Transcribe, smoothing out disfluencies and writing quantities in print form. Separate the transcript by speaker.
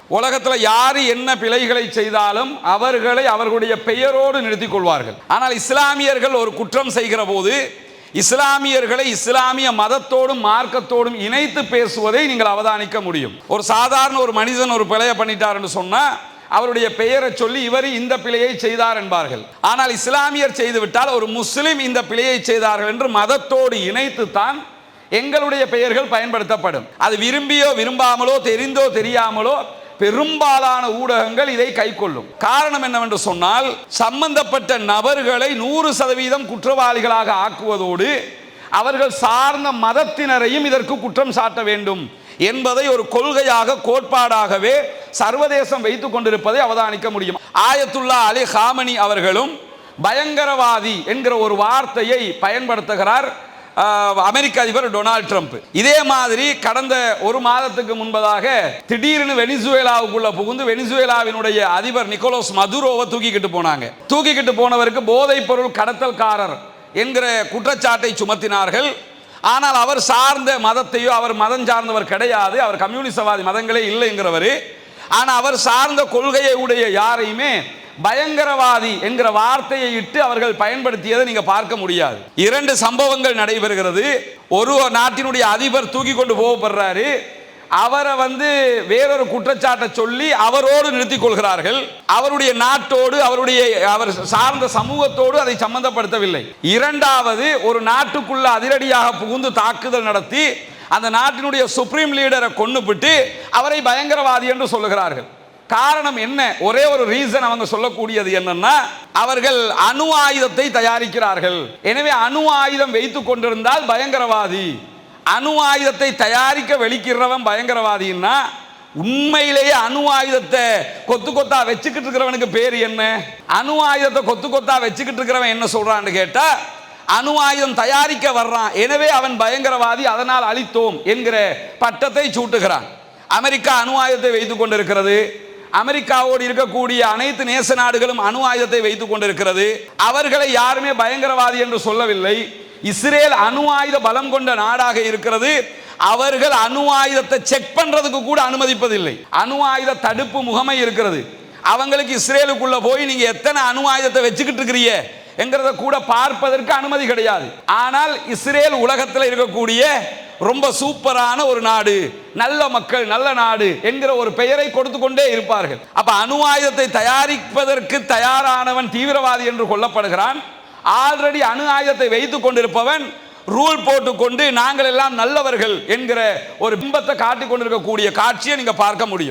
Speaker 1: உலகத்தில் யாரு என்ன பிழைகளை செய்தாலும் அவர்களை அவர்களுடைய பெயரோடு நிறுத்திக் கொள்வார்கள். ஆனால் இஸ்லாமியர்கள் ஒரு குற்றம் செய்கிற போது இஸ்லாமியர்களை இஸ்லாமிய மதத்தோடும் மார்க்கத்தோடும் இணைத்து பேசுவதை நீங்கள் அவதானிக்க முடியும். ஒரு சாதாரண ஒரு மனிதன் ஒரு பிழையை பண்ணிட்டார் என்று சொன்னா அவருடைய பெயரை சொல்லி இவர் இந்த பிழையை செய்தார் என்பார்கள். ஆனால் இஸ்லாமியர் செய்துவிட்டால் ஒரு முஸ்லிம் இந்த பிழையை செய்தார்கள் என்று மதத்தோடு இணைத்து தான் எங்களுடைய பெயர்கள் பயன்படுத்தப்படும். அது விரும்பியோ விரும்பாமலோ தெரிந்தோ தெரியாமலோ பெரும்பாலான ஊடகங்கள் இதை கைக்கொள்ளும். காரணம் என்னவென்று சொன்னால் சம்பந்தப்பட்ட நபர்களை 100% குற்றவாளிகளாக ஆக்குவதோடு அவர்கள் சார்ந்த மதத்தினரையும் இதற்கு குற்றம் சாட்ட வேண்டும் என்பதை ஒரு கொள்கையாக கோட்பாடாகவே சர்வதேசம் வைத்துக் கொண்டிருப்பதை அவதானிக்க முடியும். ஆயத்துல்லா அலி ஹாமனி அவர்களும் பயங்கரவாதி என்கிற ஒரு வார்த்தையை பயன்படுத்துகிறார் அமெரிக்க அதிபர் டொனால்ட் ட்ரம்ப். இதே மாதிரி கடந்த ஒரு மாதத்துக்கு முன்பதாக திடீர்னு வெனிசுவேலாவுக்குள்ள புகுந்து வெனிசுவேலாவினுடைய அதிபர் நிக்கோலஸ் மதுரோவை தூக்கிக்கிட்டு போனாங்க. தூக்கிக்கிட்டு போனவருக்கு போதைப் பொருள் கடத்தல்காரர் என்கிற குற்றச்சாட்டை சுமத்தினார்கள். ஆனால் அவர் சார்ந்த மதத்தையோ அவர் மதம் சார்ந்தவர் கிடையாது, அவர் கம்யூனிசவாதி மதங்களே இல்லைங்கிறவர். ஆனால் அவர் சார்ந்த கொள்கையை உடைய யாரையுமே பயங்கரவாதி என்கிற வார்த்தையை இட்டு அவர்கள் பயன்படுத்தியதை நீங்க பார்க்க முடியாது. 2 சம்பவங்கள் நடைபெறுகிறது. ஒரு நாட்டினுடைய அதிபர் தூக்கி கொண்டு போகப்படுறாரு. அவரை வேறொரு குற்றச்சாட்டை சொல்லி அவரோடு நிறுத்திக் கொள்கிறார்கள். அவருடைய நாட்டோடு அவர் சார்ந்த சமூகத்தோடு அதை சம்பந்தப்படுத்தவில்லை. இரண்டாவது ஒரு நாட்டுக்குள்ள அதிரடியாக புகுந்து தாக்குதல் நடத்தி அந்த நாட்டினுடைய சுப்ரீம் லீடரை கொன்னுபிட்டு அவரை பயங்கரவாதி என்று சொல்லுகிறார்கள். காரணம் என்ன? ஒரே ஒரு ரீசன் அவங்க சொல்லக்கூடியது என்னன்னா அவர்கள் அணு ஆயுதத்தை தயாரிக்கிறார்கள். எனவே அணு ஆயுதம் வைத்துக் கொண்டிருந்தால் பயங்கரவாதி. அணு ஆயுதத்தை தயாரிக்க வெளிக்கிறவன் பயங்கரவாதின்னா உண்மையிலேயே அணு ஆயுதத்தை கொத்து கொத்தா வச்சுக்கிட்டு இருக்கிறவனுக்கு பேர் என்ன? அணு ஆயுதத்தை கொத்து கொத்தா வச்சுக்கிட்டு இருக்கிறவன் என்ன சொல்றான்னு கேட்டா அணு ஆயுதம் தயாரிக்க வர்றான், எனவே அவன் பயங்கரவாதி, அதனால் அழித்தோம் என்கிற பட்டத்தை சூட்டுகிறான். அமெரிக்கா அணு ஆயுதத்தை வைத்துக் கொண்டிருக்கிறது. அமெரிக்காவோடு இருக்கக்கூடிய அனைத்து நேச நாடுகளும் அணு ஆயுதத்தை வைத்துக் கொண்டிருக்கிறது. அவர்களை யாருமே பயங்கரவாதி என்று சொல்லவில்லை. இஸ்ரேல் அணு ஆயுத பலம் கொண்ட நாடாக இருக்கிறது. அவர்கள் அணு ஆயுதத்தை செக் பண்றதுக்கு கூட அனுமதிப்பதில்லை. அணு ஆயுத தடுப்பு முகமை இருக்கிறது. அவங்களுக்கு இஸ்ரேலுக்குள்ள போய் நீங்க எத்தனை அணு ஆயுதத்தை வச்சுக்கிட்டு இருக்கிறீங்க என்கிறத கூட பார்ப்பதற்கு அனுமதி கிடையாது. ஆனால் இஸ்ரேல் உலகத்தில் இருக்கக்கூடிய ரொம்ப சூப்பரான ஒரு நாடு, நல்ல மக்கள், நல்ல நாடு என்கிற ஒரு பெயரை கொடுத்து கொண்டே இருப்பார்கள். அப்ப அணு ஆயுதத்தை தயாரிப்பதற்கு தயாரானவன் தீவிரவாதி என்று கொல்லப்படுகிறான். ஆல்ரெடி அணு ஆயுதத்தை வைத்துக் கொண்டிருப்பவன் ரூல் போட்டுக்கொண்டு நாங்கள் எல்லாம் நல்லவர்கள் என்கிற ஒரு பிம்பத்தை காட்டிக் கொண்டிருக்கக்கூடிய காட்சியை நீங்க பார்க்க முடியும்.